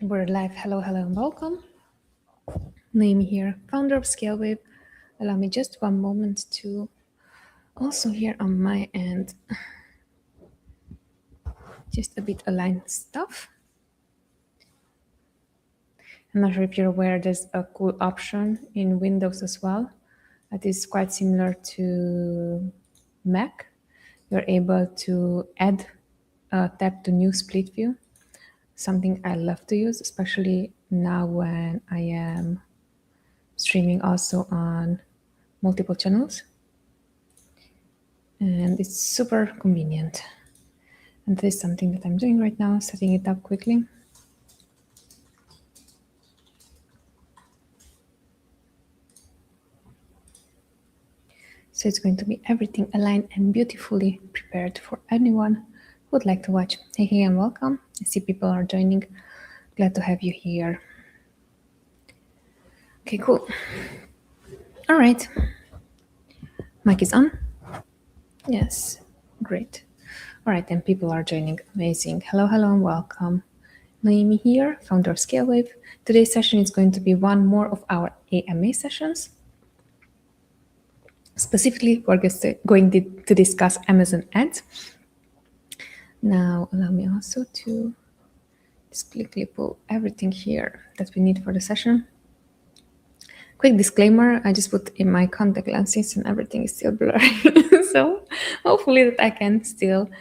We're live. Hello, hello, and welcome. Noemi here, founder of ScaleWave. Allow me just one moment to also here on my end, just a bit align stuff. I'm not sure if you're aware, there's a cool option in Windows as well that is quite similar to Mac. You're able to add a tab to new split view, something I love to use, especially now when I am streaming also on multiple channels. And it's super convenient. And this is something that I'm doing right now, setting it up quickly. So it's going to be everything aligned and beautifully prepared for anyone who would like to watch. Hey, and welcome. I see people are joining. Glad to have you here. Okay, cool. All right. Mic is on. Yes, great. All right, and people are joining. Amazing. Hello, hello, and welcome. Noemi here, founder of ScaleWave. Today's session is going to be one more of our AMA sessions. Specifically, we're going to discuss Amazon ads. Now, allow me also to just quickly pull everything here that we need for the session. Quick disclaimer, I just put in my contact lenses and everything is still blurry. So hopefully that I can still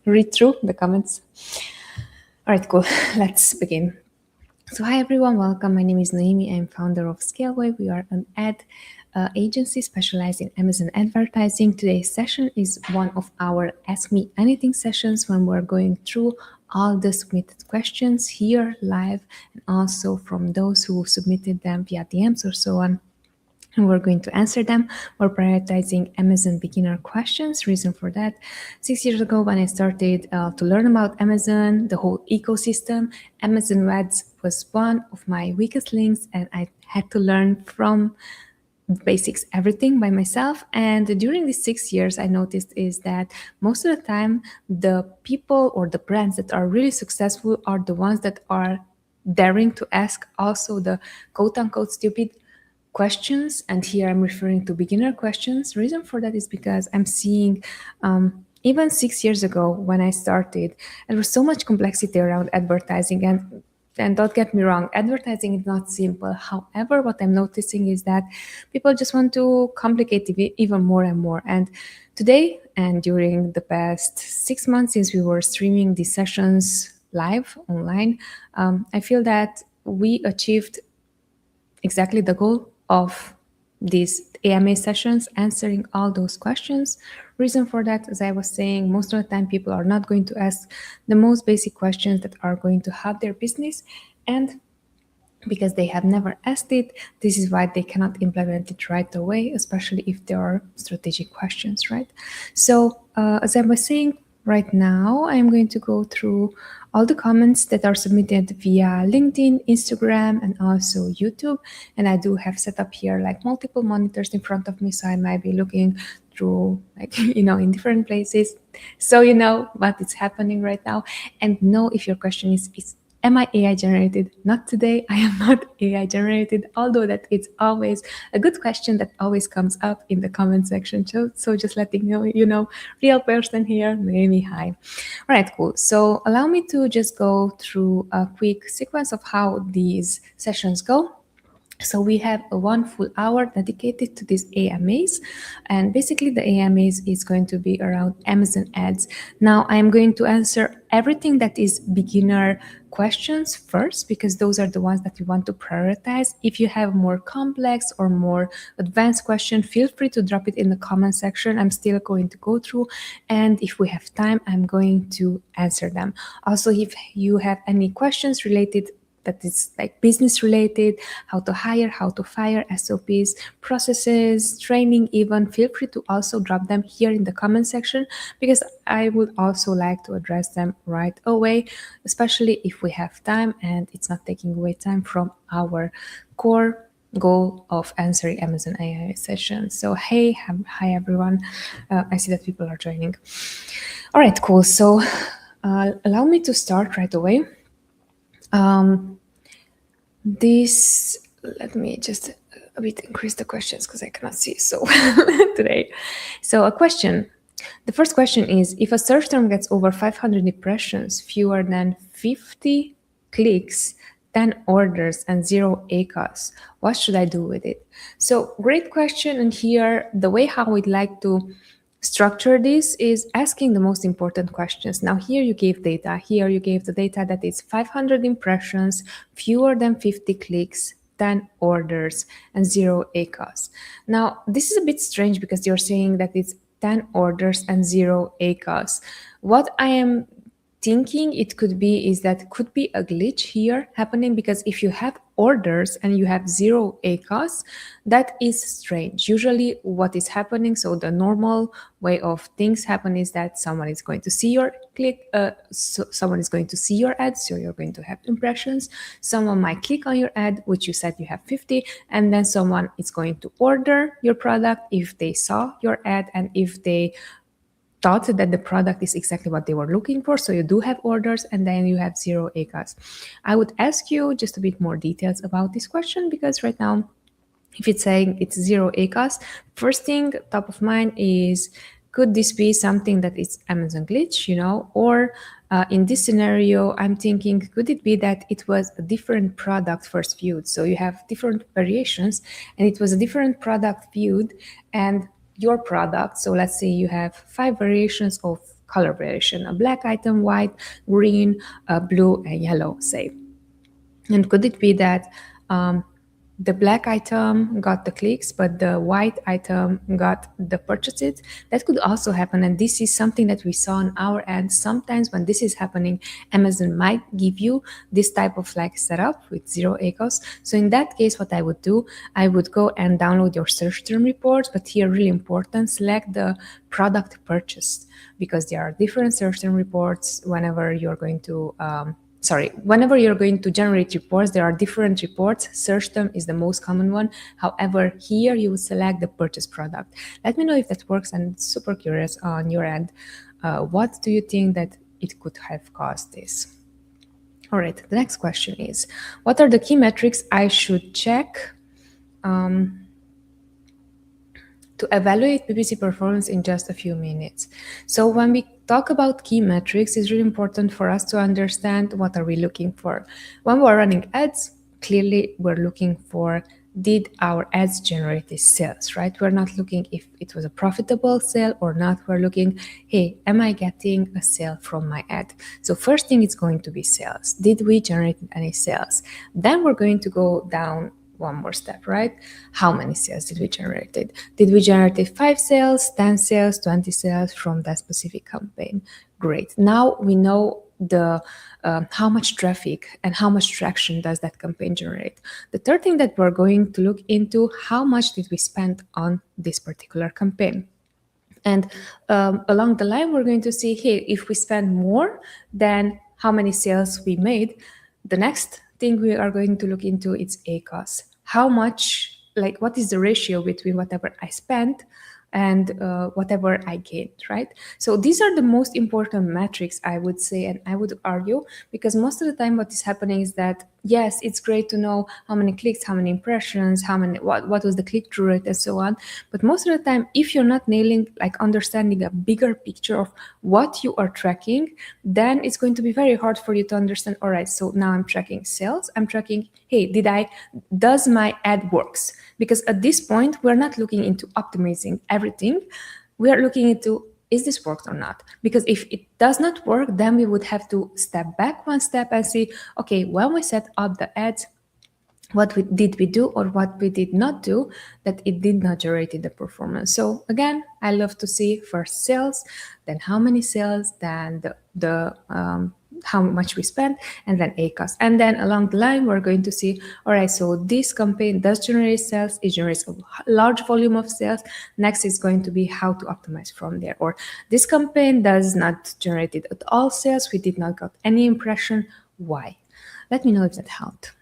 read through the comments. All right, cool. Let's begin. So hi everyone, welcome. My name is Noemi. I'm founder of ScaleWave. We are an ad agency specialized in Amazon advertising. Today's session is one of our Ask Me Anything sessions when we're going through all the submitted questions here live and also from those who submitted them via DMs or so on. And we're going to answer them. We're prioritizing Amazon beginner questions. Reason for that, 6 years ago when I started to learn about Amazon, the whole ecosystem, Amazon ads was one of my weakest links, and I had to learn from basics everything by myself. And during these 6 years, I noticed is that most of the time, the people or the brands that are really successful are the ones that are daring to ask also the quote unquote stupid questions, and here I'm referring to beginner questions. The reason for that is because I'm seeing even 6 years ago when I started, there was so much complexity around advertising, and don't get me wrong, advertising is not simple. However, what I'm noticing is that people just want to complicate it even more and more. And today, and during the past 6 months since we were streaming these sessions live online, I feel that we achieved exactly the goal of these AMA sessions, answering all those questions. Reason for that, as I was saying, most of the time people are not going to ask the most basic questions that are going to help their business, and because they have never asked it, this is why they cannot implement it right away, especially if there are strategic questions, right? So as I was saying, right now I'm going to go through all the comments that are submitted via LinkedIn, Instagram, and also YouTube. And I do have set up here like multiple monitors in front of me, so I might be looking through like in different places, so you know what is happening right now. And know if your question is am I AI generated? Not today. I am not AI generated, although that it's always a good question that always comes up in the comment section. So just letting you know, real person here, Noemi, hi. All right, cool. So allow me to just go through a quick sequence of how these sessions go. So we have a 1 full hour dedicated to these AMAs, and basically the AMAs is going to be around Amazon ads. Now I'm going to answer everything that is beginner questions first, because those are the ones that you want to prioritize. If you have more complex or more advanced question, feel free to drop it in the comment section. I'm still going to go through, and if we have time, I'm going to answer them. Also, if you have any questions related that is like business related, how to hire, how to fire, SOPs, processes, training even, feel free to also drop them here in the comment section, because I would also like to address them right away, especially if we have time and it's not taking away time from our core goal of answering Amazon AI sessions. So hey, hi everyone. I see that people are joining. All right, cool. So allow me to start right away. Um, this, let me just a bit increase the questions because I cannot see so today. So a question. The first question is, if a search term gets over 500 impressions, fewer than 50 clicks, 10 orders, and 0 ACOS, what should I do with it? So great question. And here, the way how we'd like to structure this is asking the most important questions. Now, here you gave data. Here you gave the data that it's 500 impressions, fewer than 50 clicks, 10 orders, and 0 ACOS. Now, this is a bit strange because you're saying that it's 10 orders and 0 ACOS. What I am thinking it could be is that could be a glitch here happening, because if you have orders and you have 0 ACOS, that is strange. Usually what is happening, so the normal way of things happen is that someone is going to see your someone is going to see your ad, so you're going to have impressions. Someone might click on your ad, which you said you have 50, and then someone is going to order your product if they saw your ad and if they thought that the product is exactly what they were looking for. So you do have orders and then you have 0 ACOS. I would ask you just a bit more details about this question, because right now, if it's saying it's 0 ACOS, first thing top of mind is, could this be something that is Amazon glitch, or in this scenario, I'm thinking, could it be that it was a different product first viewed? So you have different variations and it was a different product viewed, and your product, so let's say you have 5 variations of color variation: a black item, white, green, blue, and yellow, say. And could it be that the black item got the clicks, but the white item got the purchases? That could also happen. And this is something that we saw on our end. Sometimes when this is happening, Amazon might give you this type of like setup with 0 ACOS. So in that case, what I would do, I would go and download your search term reports. But here, really important, select the product purchased, because there are different search term reports whenever you're going to whenever you're going to generate reports, there are different reports. Search term is the most common one. However, here you will select the purchase product. Let me know if that works. I'm super curious on your end. What do you think that it could have caused this? All right, the next question is, what are the key metrics I should check to evaluate PPC performance in just a few minutes? So when we talk about key metrics, it's really important for us to understand what are we looking for. When we're running ads, clearly we're looking for, did our ads generate these sales, right? We're not looking if it was a profitable sale or not. We're looking, hey, am I getting a sale from my ad? So first thing is going to be sales. Did we generate any sales? Then we're going to go down one more step, right? How many sales did we generate? Did we generate 5 sales, 10 sales, 20 sales from that specific campaign? Great. Now we know the how much traffic and how much traction does that campaign generate. The third thing that we're going to look into, how much did we spend on this particular campaign? And along the line, we're going to see, hey, if we spend more, then how many sales we made. The next thing we are going to look into is ACOS. How much, like, what is the ratio between whatever I spent and whatever I gained, right? So these are the most important metrics, I would say, and I would argue, because most of the time what is happening is that, yes, it's great to know how many clicks, how many impressions, what was the click-through rate, and so on. But most of the time, if you're not nailing, like understanding a bigger picture of what you are tracking, then it's going to be very hard for you to understand, all right, so now I'm tracking sales, I'm tracking, hey, does my ad works? Because at this point, we're not looking into optimizing everything. We are looking into, is this worked or not? Because if it does not work, then we would have to step back one step and see, okay, when we set up the ads, did we do or what we did not do that it did not generate the performance. So again, I love to see first sales, then how many sales, then the how much we spent, and then ACOS. And then along the line, we're going to see, all right, so this campaign does generate sales, it generates a large volume of sales. Next is going to be how to optimize from there. Or this campaign does not generate it at all sales, we did not got any impression, why? Let me know if that helped.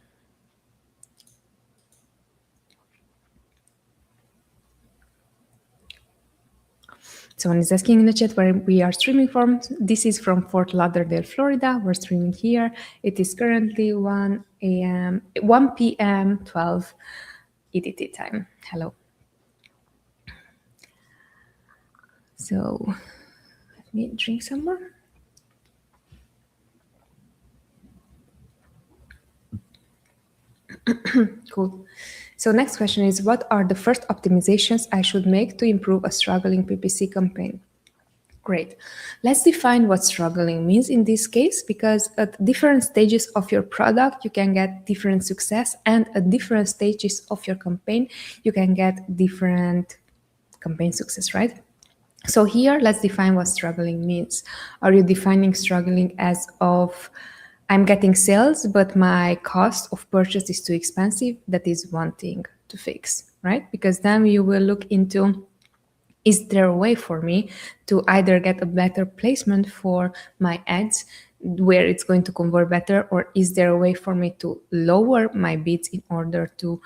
Someone is asking in the chat where we are streaming from. This is from Fort Lauderdale, Florida. We're streaming here. It is currently 1 p.m. 12 EDT time. Hello. So let me drink some more. Cool. So next question is, what are the first optimizations I should make to improve a struggling PPC campaign? Great. Let's define what struggling means in this case, because at different stages of your product, you can get different success, and at different stages of your campaign, you can get different campaign success, right? So here, let's define what struggling means. Are you defining struggling as of I'm getting sales, but my cost of purchase is too expensive? That is one thing to fix, right? Because then you will look into, is there a way for me to either get a better placement for my ads where it's going to convert better, or is there a way for me to lower my bids in order to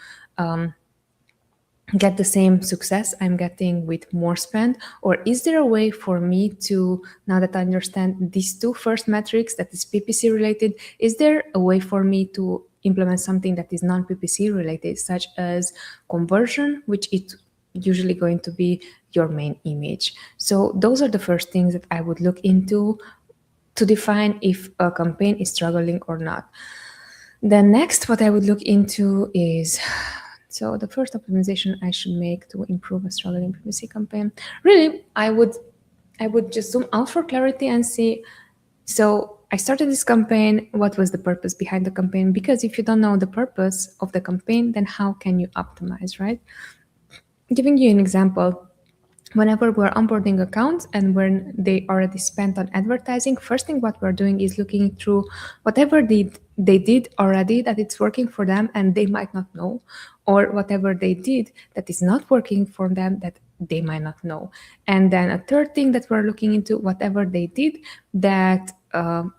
get the same success I'm getting with more spend? Or is there a way for me to, now that I understand these two first metrics that is PPC related, is there a way for me to implement something that is non-PPC related, such as conversion, which is usually going to be your main image? So those are the first things that I would look into to define if a campaign is struggling or not. Then next, what I would look into is, so the first optimization I should make to improve a struggling PPC campaign. Really, I would just zoom out for clarity and see, so I started this campaign, what was the purpose behind the campaign? Because if you don't know the purpose of the campaign, then how can you optimize, right? Giving you an example, whenever we're onboarding accounts and when they already spent on advertising, first thing what we're doing is looking through whatever they did already that it's working for them and they might not know, or whatever they did that is not working for them that they might not know. And then a third thing that we're looking into, whatever they did that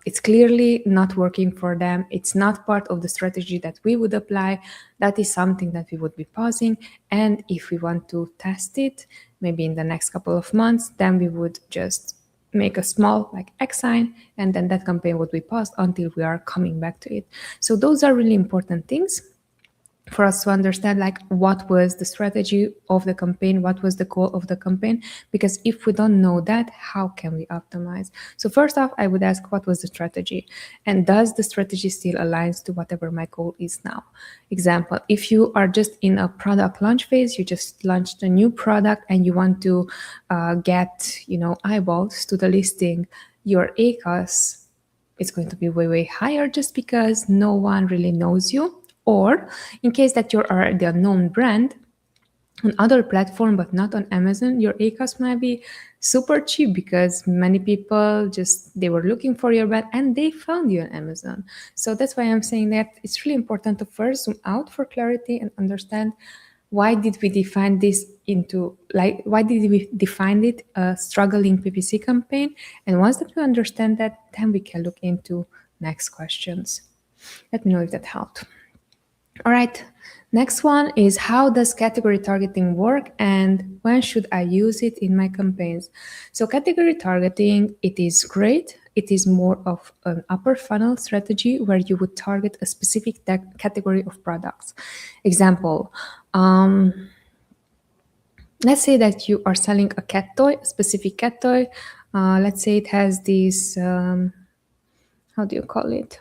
it's clearly not working for them, it's not part of the strategy that we would apply, that is something that we would be pausing. And if we want to test it, maybe in the next couple of months, then we would just make a small like X sign, and then that campaign would be paused until we are coming back to it. So those are really important things for us to understand, like what was the strategy of the campaign, what was the goal of the campaign, because if we don't know that, how can we optimize? So first off, I would ask, what was the strategy? And does the strategy still aligns to whatever my goal is now? Example, if you are just in a product launch phase, you just launched a new product and you want to get, eyeballs to the listing, your ACOS is going to be way, way higher just because no one really knows you. Or in case that you're already a known brand on other platform but not on Amazon, your ACOS might be super cheap because many people they were looking for your brand and they found you on Amazon. So that's why I'm saying that it's really important to first zoom out for clarity and understand, why did we define this why did we define it a struggling PPC campaign? And once that we understand that, then we can look into next questions. Let me know if that helped. All right, next one is, how does category targeting work and when should I use it in my campaigns? So category targeting, it is great. It is more of an upper funnel strategy where you would target a specific category of products. Example, let's say that you are selling a cat toy, a specific cat toy. Let's say it has this, how do you call it?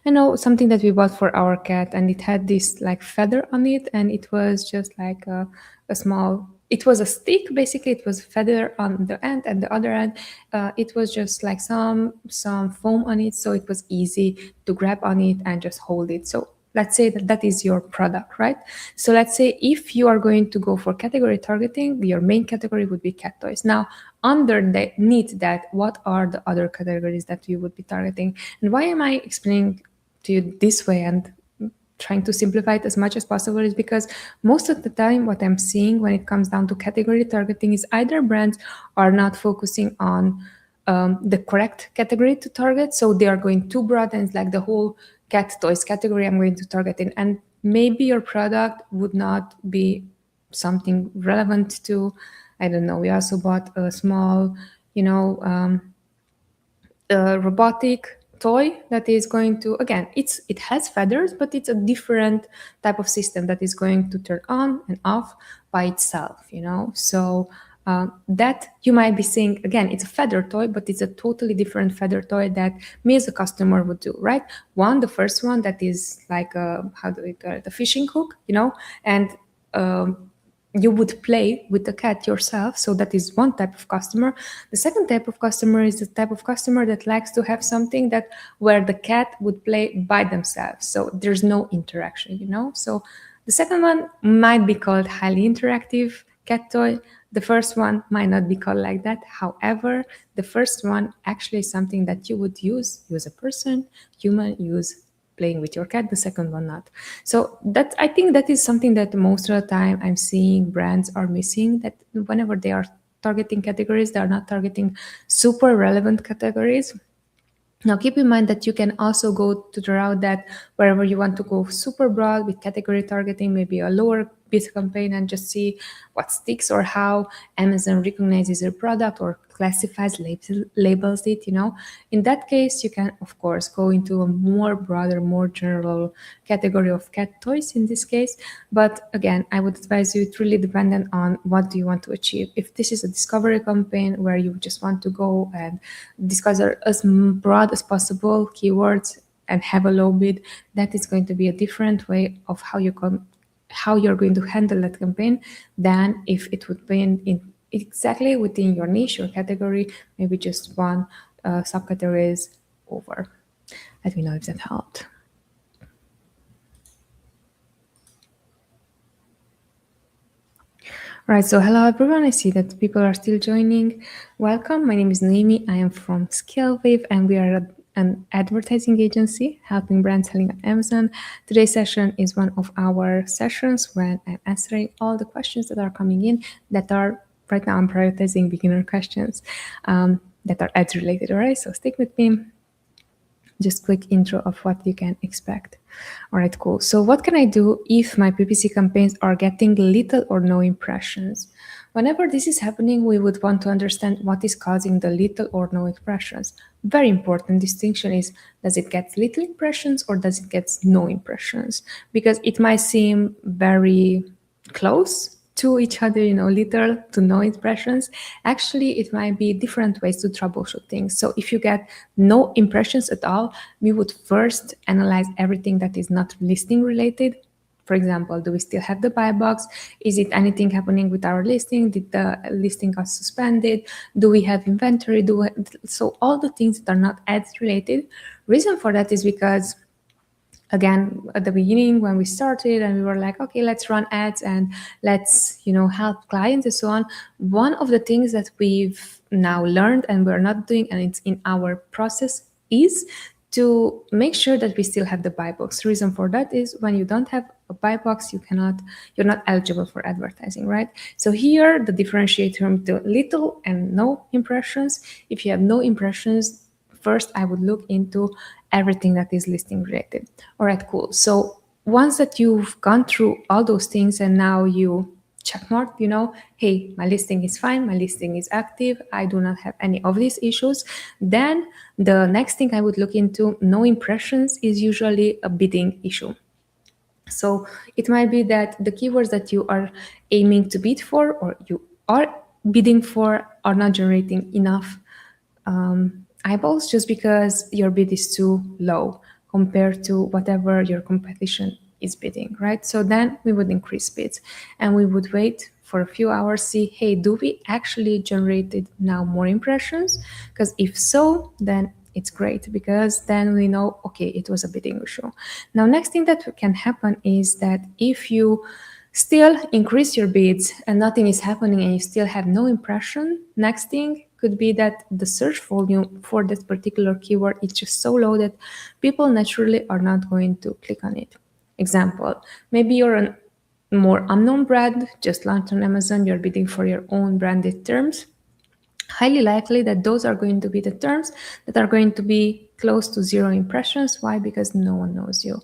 I know something that we bought for our cat, and it had this like feather on it, and it was just like a small, it was a stick, basically. It was feather on the end, and the other end, it was just like some foam on it, so it was easy to grab on it and just hold it. So let's say that is your product, right? So let's say if you are going to go for category targeting, your main category would be cat toys. Now, underneath that, what are the other categories that you would be targeting? And why am I explaining to you this way and trying to simplify it as much as possible is because most of the time what I'm seeing when it comes down to category targeting is either brands are not focusing on the correct category to target. So they are going too broad, and it's like the whole cat toys category I'm going to target in. And maybe your product would not be something relevant to I don't know, we also bought a small, robotic toy that is going to, again, it has feathers, but it's a different type of system that is going to turn on and off by itself, so that you might be seeing, again, it's a feather toy, but it's a totally different feather toy that me as a customer would do, right? The first one that is like a, how do we call it, a fishing hook, and you would play with the cat yourself. So that is one type of customer. The second type of customer is the type of customer that likes to have something that where the cat would play by themselves. So there's no interaction, So the second one might be called highly interactive cat toy. The first one might not be called like that. However, the first one actually is something that you would use a person, human use playing with your cat, the second one not. So that, I think that is something that most of the time I'm seeing brands are missing, that whenever they are targeting categories, they are not targeting super relevant categories. Now, keep in mind that you can also go to the route that wherever you want to go super broad with category targeting, maybe a lower bid campaign, and just see what sticks or how Amazon recognizes your product or classifies, labels it, In that case, you can, of course, go into a more broader, more general category of cat toys in this case. But again, I would advise you, it's really dependent on what do you want to achieve. If this is a discovery campaign where you just want to go and discuss as broad as possible keywords and have a low bid, that is going to be a different way of how you're going to handle that campaign than if it would be in exactly within your niche or category, maybe just one subcategories over. Let me know if that helped. Right, so hello everyone. I see that people are still joining. Welcome. My name is Noemi. I am from ScaleWave, and we are an advertising agency helping brands selling on Amazon. Today's session is one of our sessions when I'm answering all the questions that are coming in that are, right now I'm prioritizing beginner questions that are ads related, all right? So stick with me. Just quick intro of what you can expect. All right, cool. So what can I do if my PPC campaigns are getting little or no impressions? Whenever this is happening, we would want to understand what is causing the little or no impressions. Very important distinction is, does it get little impressions or does it get no impressions? Because it might seem very close to each other, little to no impressions. Actually, it might be different ways to troubleshoot things. So if you get no impressions at all, we would first analyze everything that is not listing related. For example, do we still have the buy box? Is it anything happening with our listing? Did the listing got suspended? Do we have inventory? So all the things that are not ads related. Reason for that is because, again, at the beginning when we started and we were like, okay, let's run ads and let's, help clients and so on. One of the things that we've now learned and we're not doing, and it's in our process, is to make sure that we still have the buy box. The reason for that is when you don't have a buy box, you're not eligible for advertising, right? So here, the differentiator between little and no impressions. If you have no impressions, first I would look into everything that is listing related. All right, cool. So once that you've gone through all those things and now you check mark, hey, my listing is fine, my listing is active, I do not have any of these issues, then the next thing I would look into, no impressions, is usually a bidding issue. So it might be that the keywords that you are aiming to bid for or you are bidding for are not generating enough eyeballs just because your bid is too low compared to whatever your competition is bidding, right? So then we would increase bids and we would wait for a few hours, see, hey, do we actually generated now more impressions? Because if so, then it's great because then we know, okay, it was a bidding issue. Now, next thing that can happen is that if you still increase your bids and nothing is happening and you still have no impression, next thing could be that the search volume for that particular keyword is just so low that people naturally are not going to click on it. Example, maybe you're a more unknown brand, just launched on Amazon, you're bidding for your own branded terms, highly likely that those are going to be the terms that are going to be close to 0 impressions. Why? Because no one knows you.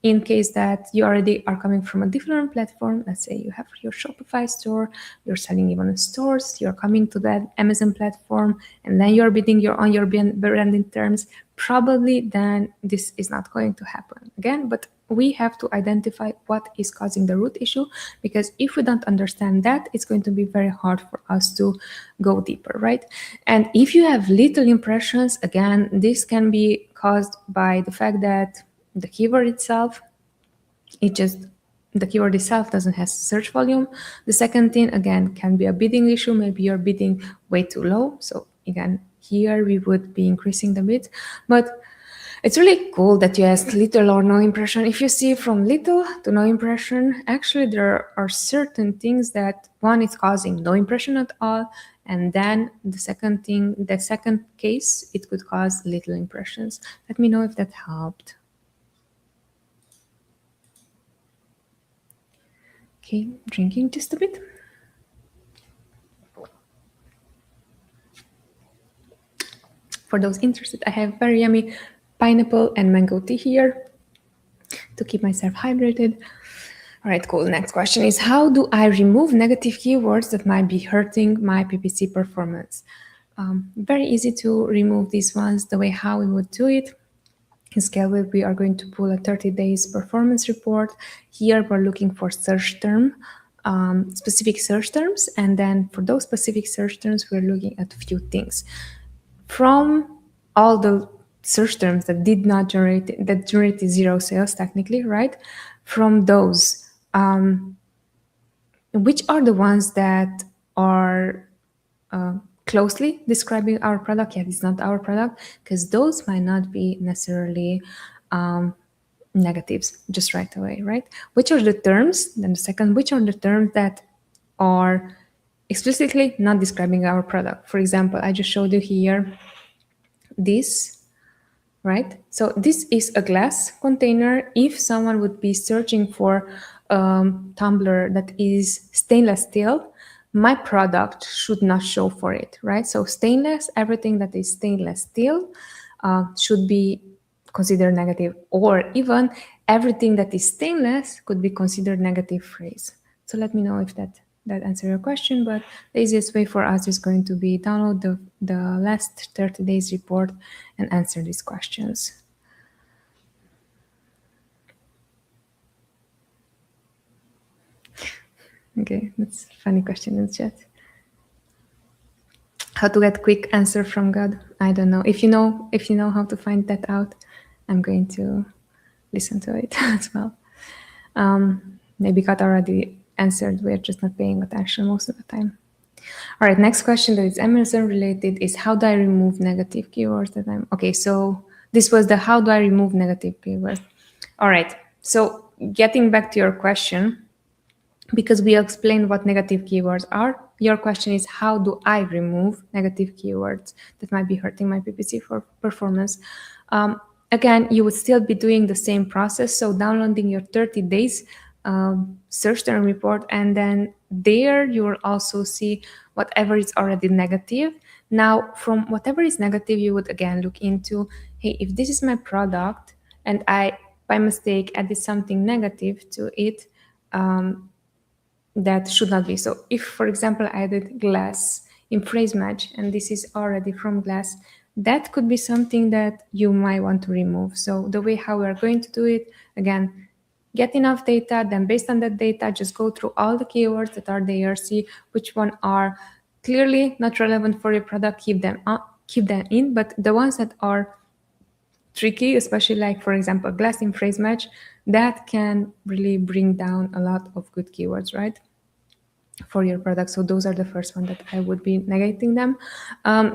In case that you already are coming from a different platform, let's say you have your Shopify store, you're selling even in stores, you're coming to that Amazon platform, and then you're bidding on your branding terms, probably then this is not going to happen again. But we have to identify what is causing the root issue, because if we don't understand that, it's going to be very hard for us to go deeper, right? And if you have little impressions, again, this can be caused by the fact that the keyword itself, the keyword itself doesn't have search volume. The second thing, again, can be a bidding issue. Maybe you're bidding way too low. So again, here we would be increasing the bid. But it's really cool that you asked little or no impression. If you see from little to no impression, actually there are certain things that one is causing no impression at all. And then the second case, it could cause little impressions. Let me know if that helped. Okay, drinking just a bit. For those interested, I have very yummy pineapple and mango tea here to keep myself hydrated. All right, cool. Next question is, how do I remove negative keywords that might be hurting my PPC performance? Very easy to remove these ones. The way how we would do it, in Scaleway, we are going to pull a 30 days performance report. Here, we're looking for search term, specific search terms. And then for those specific search terms, we're looking at a few things. From all the search terms that generated 0 sales technically, right? From those, which are the ones that are closely describing our product? Yeah, it's not our product, because those might not be necessarily negatives just right away, right? Which are the terms? Then the second, which are the terms that are explicitly not describing our product? For example, I just showed you here this, right? So this is a glass container. If someone would be searching for tumbler that is stainless steel, my product should not show for it, right? So stainless, everything that is stainless steel should be considered negative, or even everything that is stainless could be considered negative phrase. So let me know if that answers your question, but the easiest way for us is going to be download the last 30 days report and answer these questions. Okay, that's a funny question in the chat. How to get quick answer from God? I don't know. If you know how to find that out, I'm going to listen to it as well. Maybe God already answered. We're just not paying attention most of the time. All right, next question that is Amazon related is, how do I remove negative keywords that I'm... Okay, so this was the how do I remove negative keywords. All right, so getting back to your question, because we explained what negative keywords are, your question is, how do I remove negative keywords that might be hurting my PPC for performance? Again, you would still be doing the same process. So downloading your 30 days search term report, and then there you will also see whatever is already negative. Now, from whatever is negative, you would again look into, hey, if this is my product and I, by mistake, added something negative to it, that should not be. So if, for example, I added glass in phrase match, and this is already from glass, that could be something that you might want to remove. So the way how we are going to do it, again, get enough data, then based on that data, just go through all the keywords that are there, see which one are clearly not relevant for your product, keep them in, but the ones that are tricky, especially like, for example, glass in phrase match, that can really bring down a lot of good keywords, right, for your product. So those are the first one that I would be negating them.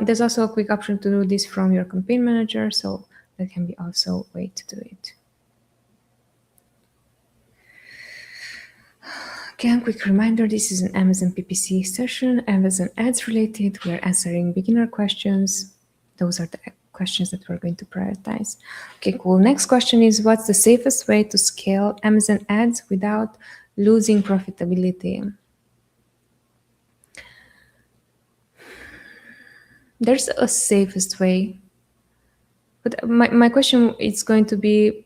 There's also a quick option to do this from your campaign manager, so that can be also a way to do it. Again, quick reminder, this is an Amazon PPC session, Amazon ads related. We're answering beginner questions. Those are the questions that we're going to prioritize. Okay, cool. Next question is, what's the safest way to scale Amazon ads without losing profitability? there's a safest way. But my question is going to be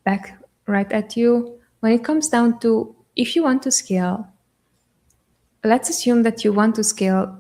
back right at you. When it comes down to if you want to scale, let's assume that you want to scale,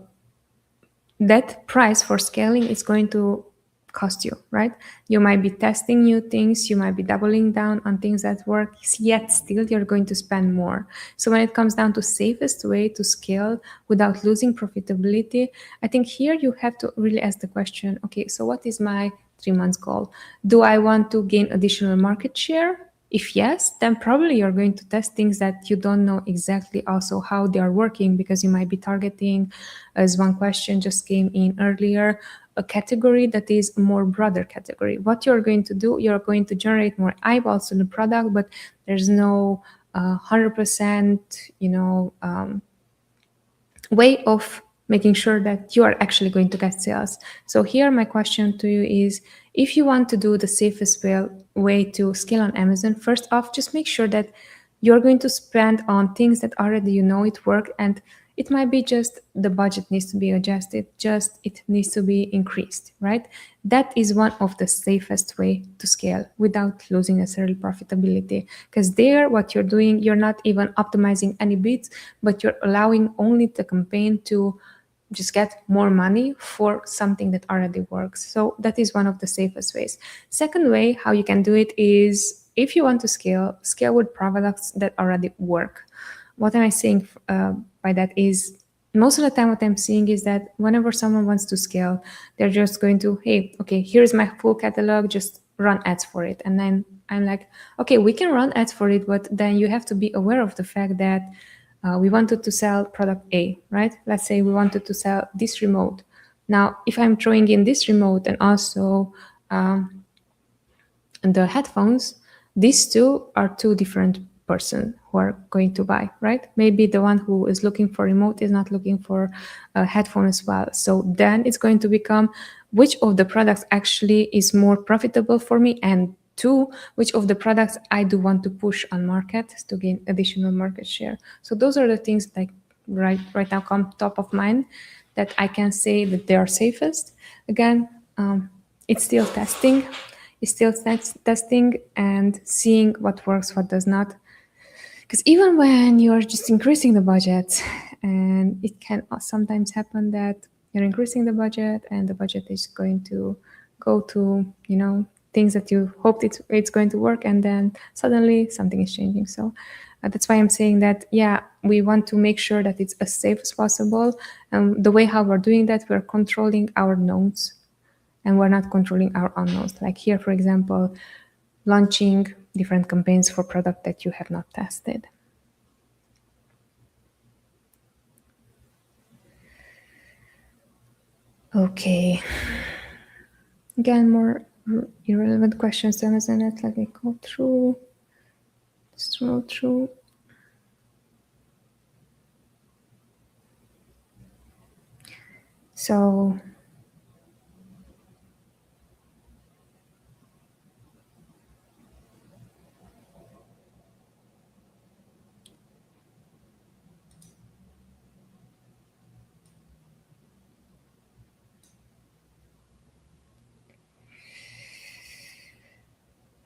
that price for scaling is going to cost you, right? You might be testing new things, you might be doubling down on things that work, yet still you're going to spend more. So when it comes down to safest way to scale without losing profitability, I think here you have to really ask the question, okay, so what is my 3 months goal? Do I want to gain additional market share? If yes, then probably you're going to test things that you don't know exactly also how they are working, because you might be targeting, as one question just came in earlier, a category that is a more broader category. What you're going to do, you're going to generate more eyeballs to the product, but there's no 100%, way of making sure that you are actually going to get sales. So here my question to you is, if you want to do the safest way to scale on Amazon, first off, just make sure that you're going to spend on things that already you know it work, and it might be just the budget needs to be adjusted, just it needs to be increased, right? That is one of the safest way to scale without losing necessarily profitability, because there what you're doing, you're not even optimizing any bits, but you're allowing only the campaign to just get more money for something that already works. So that is one of the safest ways. Second way how you can do it is, if you want to scale with products that already work. What am I saying by that is, most of the time what I'm seeing is that whenever someone wants to scale, they're just going to, hey, okay, here's my full catalog, just run ads for it. And then I'm like, okay, we can run ads for it, but then you have to be aware of the fact that we wanted to sell product A, right? Let's say we wanted to sell this remote. Now, if I'm throwing in this remote and also the headphones, these two are two different person who are going to buy, right? Maybe the one who is looking for remote is not looking for a headphone as well. So then it's going to become, which of the products actually is more profitable for me, and two, which of the products I do want to push on market to gain additional market share. So those are the things like right now come top of mind that I can say that they are safest. Again, it's still testing. It's still testing and seeing what works, what does not. Because even when you're just increasing the budget, and it can sometimes happen that you're increasing the budget and the budget is going to go to, things that you hoped it's going to work, and then suddenly something is changing. So that's why I'm saying that, yeah, we want to make sure that it's as safe as possible. And the way how we're doing that, we're controlling our knowns and we're not controlling our unknowns. Like here, for example, launching different campaigns for product that you have not tested. Okay. Again, more irrelevant questions to Amazon. Let me go through. Scroll through. So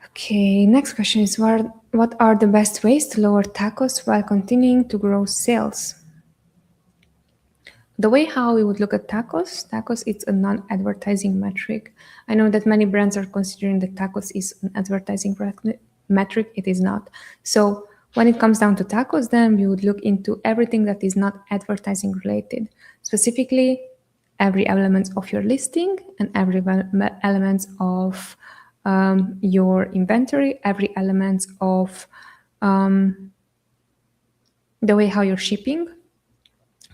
okay, next question is, what are the best ways to lower tacos while continuing to grow sales? The way how we would look at tacos, it's a non-advertising metric. I know that many brands are considering that tacos is an advertising metric. It is not. So when it comes down to tacos, then we would look into everything that is not advertising related, specifically every element of your listing and every element of your inventory, every element of the way how you're shipping.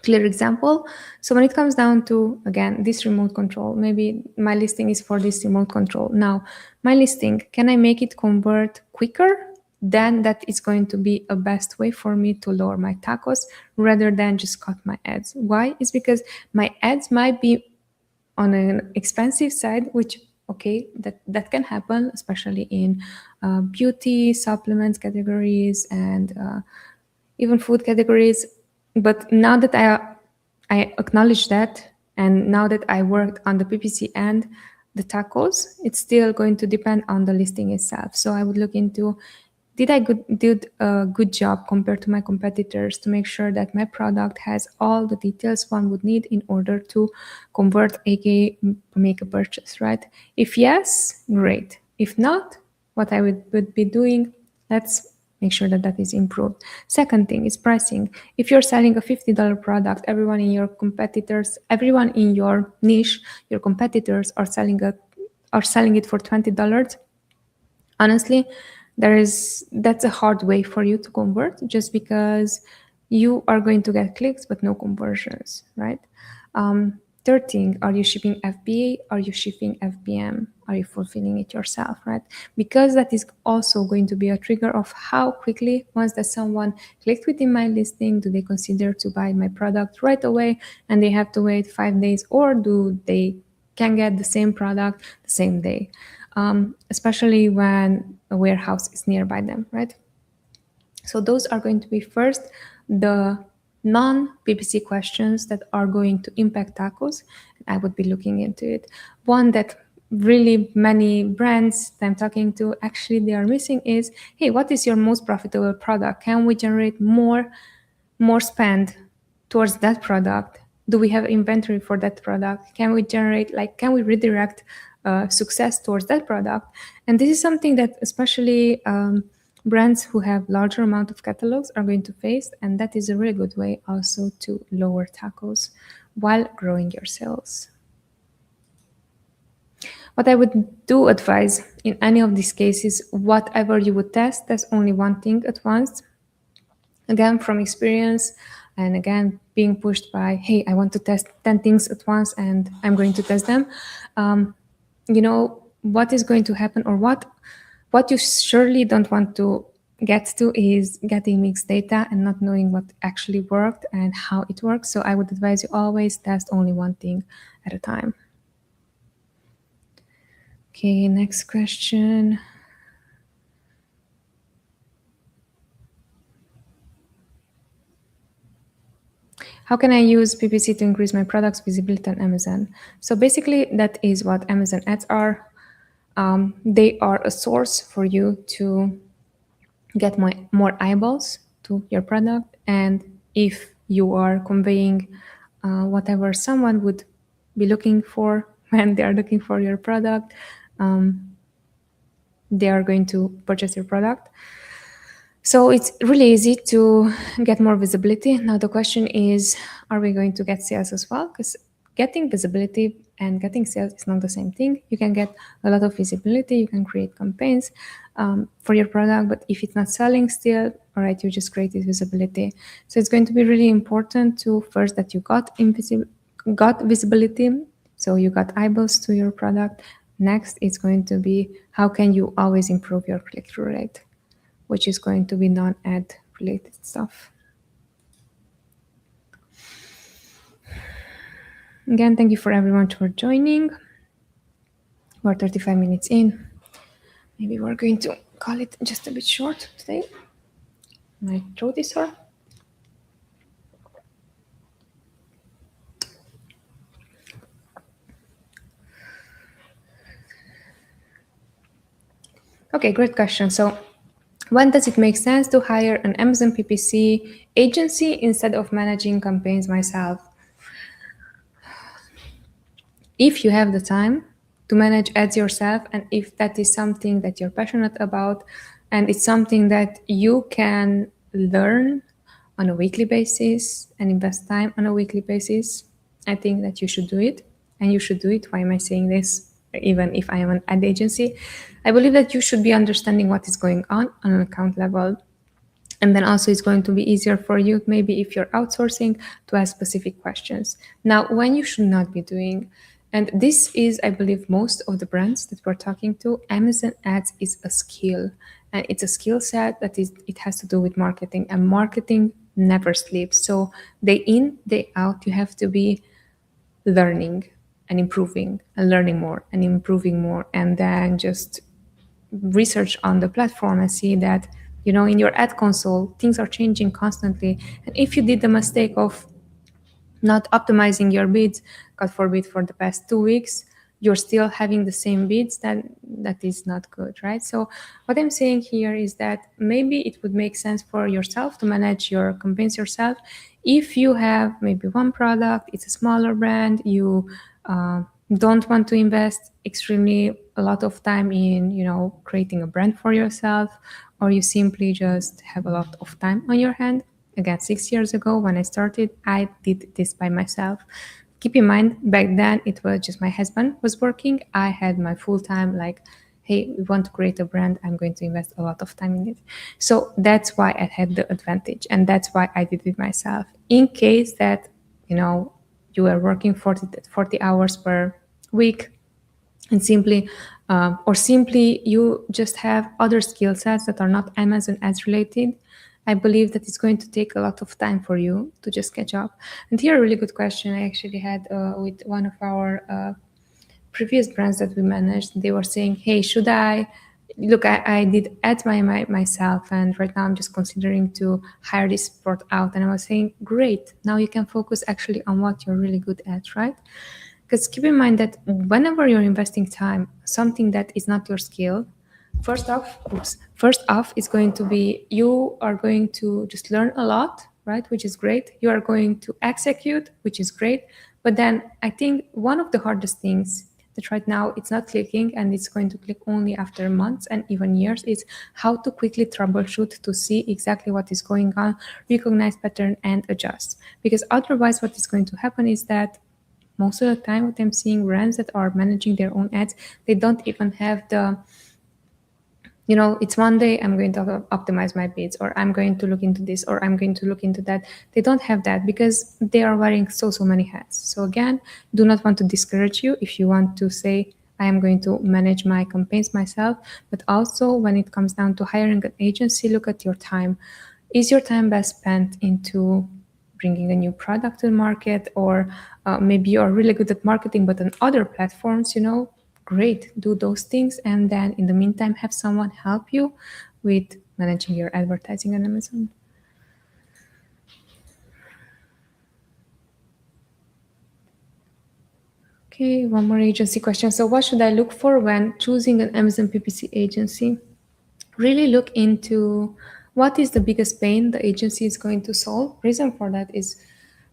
Clear example. So when it comes down to, again, this remote control, maybe my listing is for this remote control. Now, my listing, can I make it convert quicker? Then that is going to be a best way for me to lower my tacos rather than just cut my ads. Why? It's because my ads might be on an expensive side, which, okay, that can happen, especially in beauty, supplements categories, and even food categories. But now that I acknowledge that, And now that I worked on the PPC and the tacos, it's still going to depend on the listing itself. So I would look into, did I did a good job compared to my competitors to make sure that my product has all the details one would need in order to convert, aka make a purchase, right? If yes, great. If not, what I would be doing, let's make sure that that is improved. Second thing is pricing. If you're selling a $50 product, everyone in your niche, your competitors are selling it for $20. Honestly, that's a hard way for you to convert, just because you are going to get clicks but no conversions, right? Third thing, are you shipping FBA? Are you shipping FBM? Are you fulfilling it yourself, right? Because that is also going to be a trigger of how quickly, once that someone clicked within my listing, do they consider to buy my product right away and they have to wait 5 days, or do they can get the same product the same day, especially when a warehouse is nearby them, right? So those are going to be first the non-PPC questions that are going to impact tacos. I would be looking into it. One that really many brands that I'm talking to, actually they are missing is, hey, what is your most profitable product? Can we generate more spend towards that product? Do we have inventory for that product? Can we redirect success towards that product? And this is something that especially brands who have larger amount of catalogs are going to face, and that is a really good way also to lower tacos while growing your sales. What I would do advise in any of these cases, whatever you would test only one thing at once. Again, from experience, and again, being pushed by, hey, I want to test 10 things at once and I'm going to test them. What is going to happen, or what you surely don't want to get to, is getting mixed data and not knowing what actually worked and how it works. So I would advise you always test only one thing at a time. Okay, next question. How can I use PPC to increase my product's visibility on Amazon? So basically, that is what Amazon ads are. They are a source for you to get more eyeballs to your product. And if you are conveying whatever someone would be looking for when they are looking for your product, they are going to purchase your product. So it's really easy to get more visibility. Now the question is, are we going to get sales as well? Because getting visibility and getting sales is not the same thing. You can get a lot of visibility, you can create campaigns for your product, but if it's not selling still, all right, you just created visibility. So it's going to be really important to first that you got visibility, so you got eyeballs to your product. Next, it's going to be, how can you always improve your click-through rate, which is going to be non-ad related stuff. Again, thank you for everyone for joining. We're 35 minutes in. Maybe we're going to call it just a bit short today. My throat is sore. Okay, great question. So when does it make sense to hire an Amazon PPC agency instead of managing campaigns myself? If you have the time to manage ads yourself, and if that is something that you're passionate about, and it's something that you can learn on a weekly basis and invest time on a weekly basis, I think that you should do it. And you should do it. Why am I saying this? Even if I am an ad agency, I believe that you should be understanding what is going on an account level. And then also it's going to be easier for you, maybe if you're outsourcing, to ask specific questions. Now, when you should not be doing, and this is, I believe, most of the brands that we're talking to, Amazon ads is a skill. And it's a skill set that it has to do with marketing, and marketing never sleeps. So day in, day out, you have to be learning and improving and learning more and improving more, and then just research on the platform and see that, in your ad console, things are changing constantly. And if you did the mistake of not optimizing your bids, God forbid, for the past 2 weeks, you're still having the same bids, that is not good, right? So what I'm saying here is that maybe it would make sense for yourself to manage your campaigns yourself. If you have maybe one product, it's a smaller brand, you don't want to invest extremely a lot of time in, creating a brand for yourself, or you simply just have a lot of time on your hand. Again, 6 years ago when I started, I did this by myself. Keep in mind, back then it was just my husband was working. I had my full time, like, hey, we want to create a brand, I'm going to invest a lot of time in it. So that's why I had the advantage, and that's why I did it myself. In case that, you are working 40 hours per week, and simply you just have other skill sets that are not Amazon ads related, I believe that it's going to take a lot of time for you to just catch up. And here, a really good question I actually had with one of our previous brands that we managed. They were saying, hey, should I look, I did ads myself, and right now I'm just considering to hire this support out. And I was saying, great, now you can focus actually on what you're really good at, right? Because keep in mind that whenever you're investing time, something that is not your skill, first off, it's going to be, you are going to just learn a lot, right? Which is great. You are going to execute, which is great. But then I think one of the hardest things that right now it's not clicking, and it's going to click only after months and even years, is how to quickly troubleshoot to see exactly what is going on, recognize pattern, and adjust. Because otherwise what is going to happen is that most of the time what I'm seeing, brands that are managing their own ads, they don't even have the, it's one day I'm going to optimize my bids, or I'm going to look into this, or I'm going to look into that. They don't have that because they are wearing so many hats. So again, do not want to discourage you if you want to say, I am going to manage my campaigns myself. But also when it comes down to hiring an agency, look at your time. Is your time best spent into bringing a new product to the market, or maybe you're really good at marketing, but on other platforms, great, do those things, and then in the meantime have someone help you with managing your advertising on Amazon. Okay, one more agency question. So what should I look for when choosing an Amazon PPC agency? Really look into what is the biggest pain the agency is going to solve. Reason for that is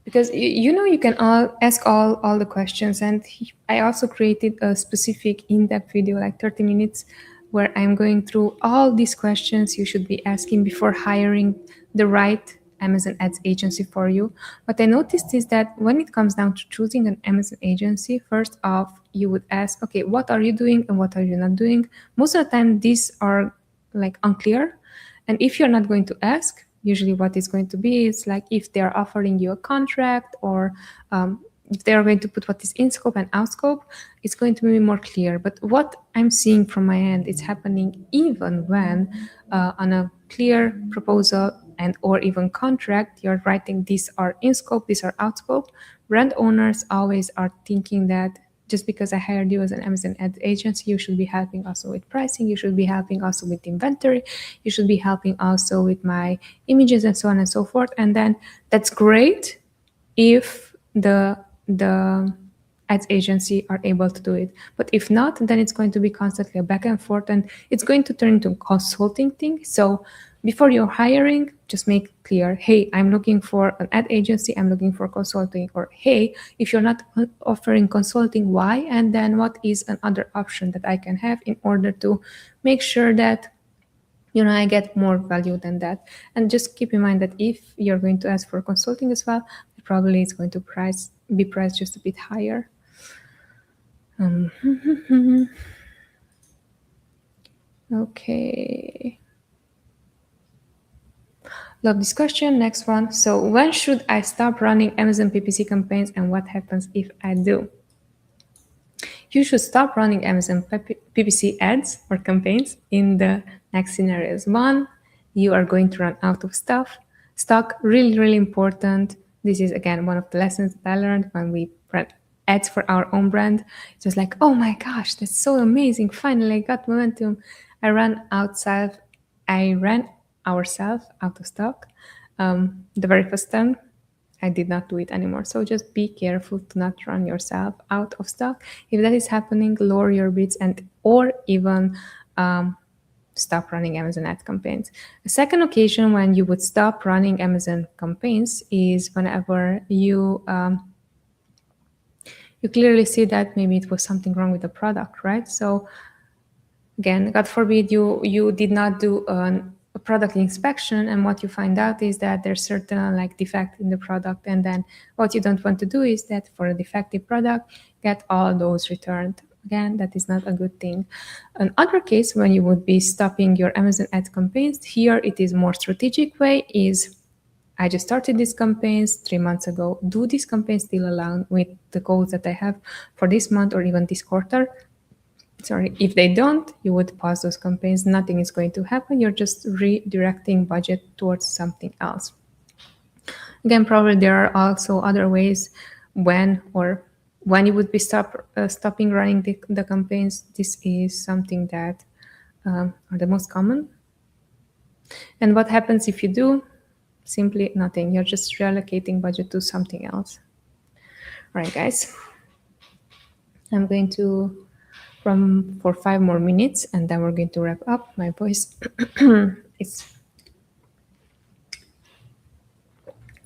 because you can ask all the questions, and I also created a specific in-depth video, like 30 minutes, where I'm going through all these questions you should be asking before hiring the right Amazon ads agency for you. What I noticed is that when it comes down to choosing an Amazon agency, first off, you would ask, okay, what are you doing and what are you not doing? Most of the time, these are like unclear. And if you're not going to ask, usually what is going to be is like if they're offering you a contract, or if they're going to put what is in scope and out scope, it's going to be more clear. But what I'm seeing from my end, it's happening even when on a clear proposal and or even contract, you're writing these are in scope, these are out scope. Brand owners always are thinking that just because I hired you as an Amazon ad agency, you should be helping also with pricing, you should be helping also with inventory, you should be helping also with my images, and so on and so forth. And then that's great if the ads agency are able to do it. But if not, then it's going to be constantly a back and forth, and it's going to turn into a consulting thing. So before you're hiring, just make clear, hey, I'm looking for an ad agency, I'm looking for consulting, or hey, if you're not offering consulting, why? And then what is another option that I can have in order to make sure that I get more value than that. And just keep in mind that if you're going to ask for consulting as well, probably it's going to be priced just a bit higher. Okay. Love this question. Next one. So when should I stop running Amazon PPC campaigns, and what happens if I do? You should stop running Amazon PPC ads or campaigns in the next scenarios. One, you are going to run out of stock. Really important. This is again one of the lessons that I learned when we ran ads for our own brand. It was like, oh my gosh, that's so amazing. Finally, I got momentum. I ran ourselves out of stock the very first time. I did not do it anymore. So just be careful to not run yourself out of stock. If that is happening, lower your bids and or even stop running Amazon ad campaigns. A second occasion when you would stop running Amazon campaigns is whenever you clearly see that maybe it was something wrong with the product, right? So again, God forbid you did not do a product inspection, and what you find out is that there's certain like defect in the product, and then what you don't want to do is that for a defective product, get all those returned. Again, that is not a good thing. Another case when you would be stopping your Amazon ad campaigns, here it is more strategic way is I just started these campaigns 3 months ago. Do these campaigns still align with the goals that I have for this month or even this quarter? Sorry, if they don't, you would pause those campaigns. Nothing is going to happen. You're just redirecting budget towards something else. Again, probably there are also other ways when you would be stopping running the campaigns. This is something that are the most common. And what happens if you do? Simply nothing. You're just reallocating budget to something else. All right, guys. I'm going to run for 5 more minutes and then we're going to wrap up. My voice it's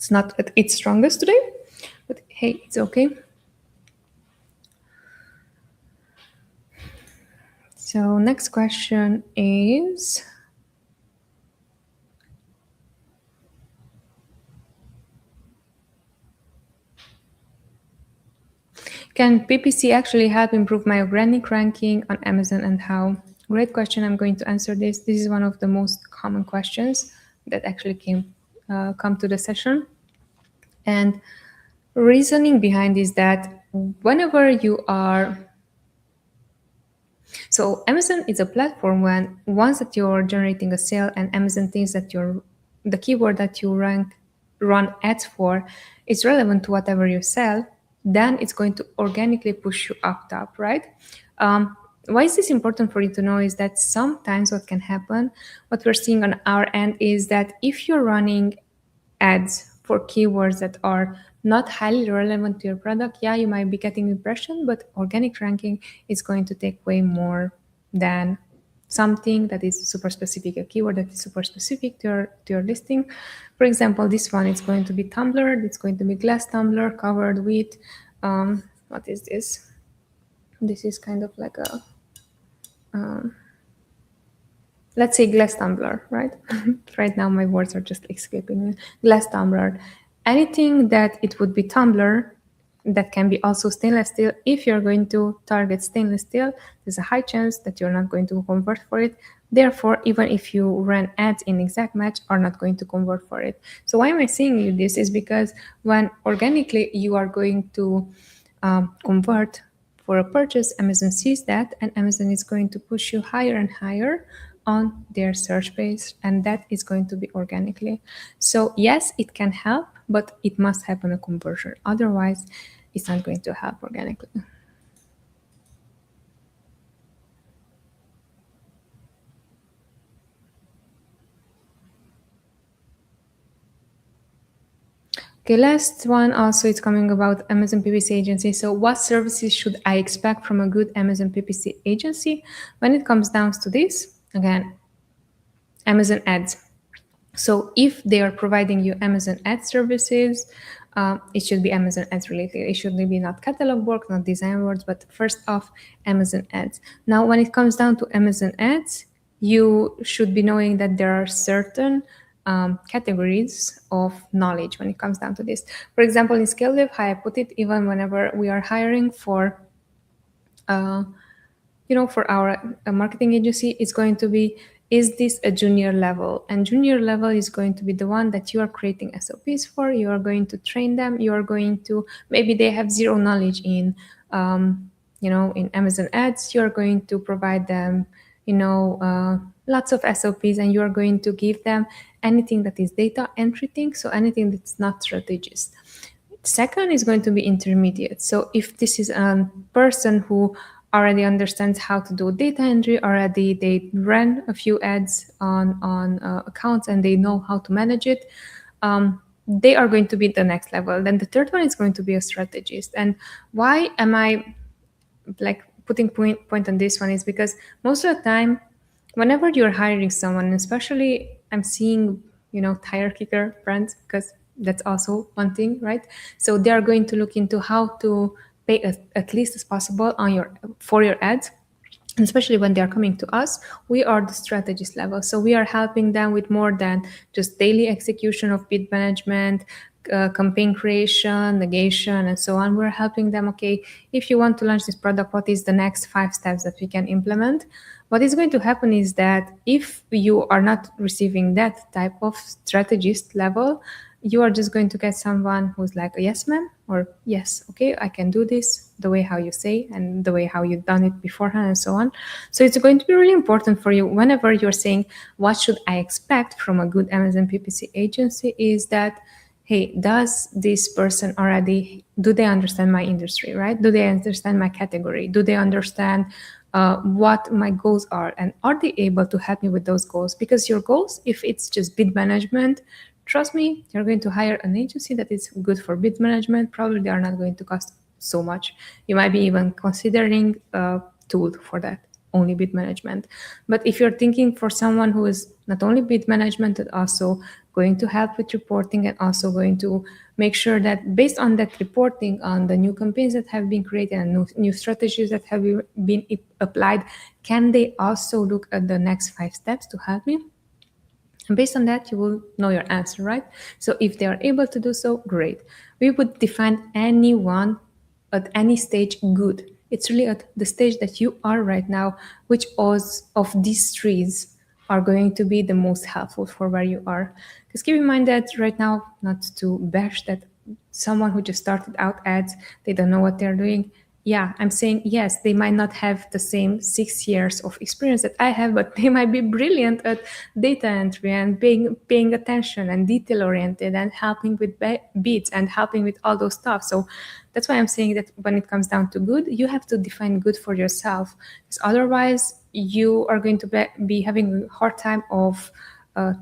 not at its strongest today, but hey, it's okay. So next question is, can PPC actually help improve my organic ranking on Amazon and how? Great question. I'm going to answer this. This is one of the most common questions that actually come to the session. And reasoning behind is that whenever you are so Amazon is a platform when once that you're generating a sale and Amazon thinks that the keyword that you run ads for is relevant to whatever you sell, then it's going to organically push you up top, right? Why is this important for you to know is that sometimes what can happen, what we're seeing on our end is that if you're running ads for keywords that are not highly relevant to your product, yeah, you might be getting impression, but organic ranking is going to take way more than something that is super specific, a keyword that is super specific to your listing. For example, this one is going to be tumbler. It's going to be glass tumbler covered with, what is this? This is kind of like a, let's say glass tumbler, right? Right now my words are just escaping me. Glass tumbler. Anything that it would be tumbler that can be also stainless steel. If you're going to target stainless steel, there's a high chance that you're not going to convert for it. Therefore, even if you run ads in exact match, are not going to convert for it. So why am I saying you this is because when organically you are going to convert for a purchase, Amazon sees that and Amazon is going to push you higher and higher on their search page, and that is going to be organically. So yes, it can help, but it must happen a conversion. Otherwise, it's not going to help organically. Okay, last one also it's coming about Amazon PPC agency. So what services should I expect from a good Amazon PPC agency? When it comes down to this, again, Amazon ads. So if they are providing you Amazon ad services, it should be Amazon ads related. It should be not catalog work, not design work, but first off, Amazon ads. Now, when it comes down to Amazon ads, you should be knowing that there are certain categories of knowledge when it comes down to this. For example, in Scale Dev, how I put it, even whenever we are hiring for for our marketing agency, it's going to be, is this a junior level? And junior level is going to be the one that you are creating SOPs for. You are going to train them. You are going to, maybe they have zero knowledge in, in Amazon ads. You are going to provide them, lots of SOPs, and you are going to give them anything that is data entry thing. So anything that's not strategist. Second is going to be intermediate. So if this is a person who already understands how to do data entry, already they ran a few ads on accounts and they know how to manage it, they are going to be the next level. Then the third one is going to be a strategist. And why am I like putting point on this one is because most of the time, whenever you're hiring someone, especially I'm seeing, tire kicker brands, because that's also one thing, right? So they are going to look into how to pay at least as possible for your ads. And especially when they are coming to us, we are the strategist level. So we are helping them with more than just daily execution of bid management, campaign creation, negation, and so on. We're helping them, okay, if you want to launch this product, what is the next 5 steps that we can implement? What is going to happen is that if you are not receiving that type of strategist level, you are just going to get someone who's like a yes ma'am, or yes, okay, I can do this the way how you say and the way how you've done it beforehand and so on. So it's going to be really important for you whenever you're saying what should I expect from a good Amazon PPC agency is that, hey, does this person already, do they understand my industry, right? Do they understand my category? Do they understand what my goals are? And are they able to help me with those goals? Because your goals, if it's just bid management, trust me, you're going to hire an agency that is good for bid management. Probably they are not going to cost so much. You might be even considering a tool for that, only bid management. But if you're thinking for someone who is not only bid management, but also going to help with reporting and also going to make sure that based on that reporting on the new campaigns that have been created and new strategies that have been applied, can they also look at the next 5 steps to help me? And based on that, you will know your answer, right? So if they are able to do so, great. We would define anyone at any stage good. It's really at the stage that you are right now, which of these trees are going to be the most helpful for where you are. Because keep in mind that right now, not to bash that someone who just started out ads, they don't know what they're doing. Yeah, I'm saying yes, they might not have the same 6 years of experience that I have, but they might be brilliant at data entry and paying attention and detail oriented and helping with bids and helping with all those stuff. So that's why I'm saying that when it comes down to good, you have to define good for yourself, because otherwise you are going to be having a hard time of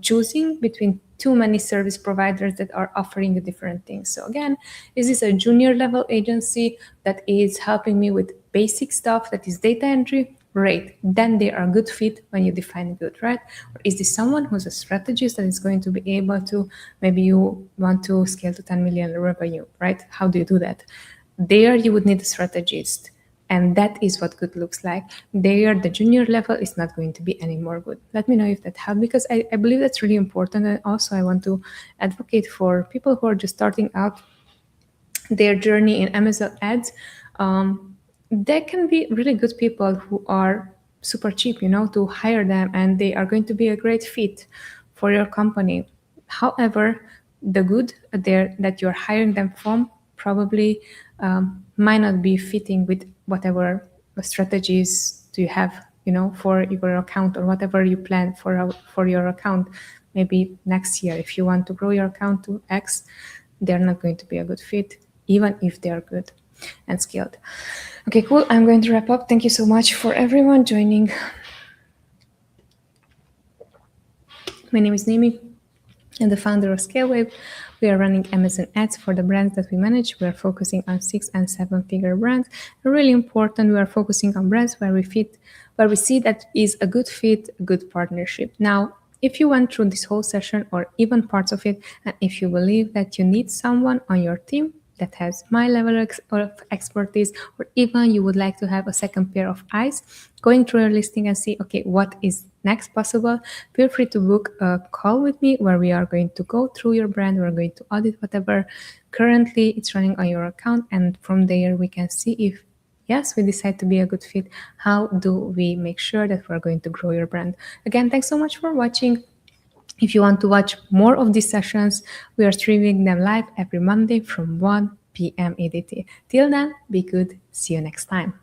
choosing between too many service providers that are offering you different things. So again, is this a junior level agency that is helping me with basic stuff that is data entry? Great, then they are a good fit when you define good, right? Or is this someone who's a strategist that is going to be able to, maybe you want to scale to 10 million revenue, right? How do you do that? There you would need a strategist. And that is what good looks like. There, the junior level is not going to be any more good. Let me know if that helped, because I believe that's really important. And also I want to advocate for people who are just starting out their journey in Amazon ads. There can be really good people who are super cheap, to hire them, and they are going to be a great fit for your company. However, the good there that you're hiring them from probably might not be fitting with whatever strategies do you have, for your account or whatever you plan for your account. Maybe next year, if you want to grow your account to X, they're not going to be a good fit, even if they are good and skilled. Okay, cool. I'm going to wrap up. Thank you so much for everyone joining. My name is Noemi. I'm the founder of ScaleWave. We are running Amazon ads for the brands that we manage. We are focusing on 6 and 7 figure brands. Really important, we are focusing on brands where we see that is a good fit, a good partnership. Now, if you went through this whole session or even parts of it, and if you believe that you need someone on your team that has my level of expertise, or even you would like to have a second pair of eyes going through your listing and see, okay, what is next possible, feel free to book a call with me where we are going to go through your brand. We're going to audit whatever currently it's running on your account, and from there we can see if yes, we decide to be a good fit, how do we make sure that we're going to grow your brand. Again, thanks so much for watching. If you want to watch more of these sessions, we are streaming them live every Monday from 1 p.m. EDT. Till then, be good. See you next time.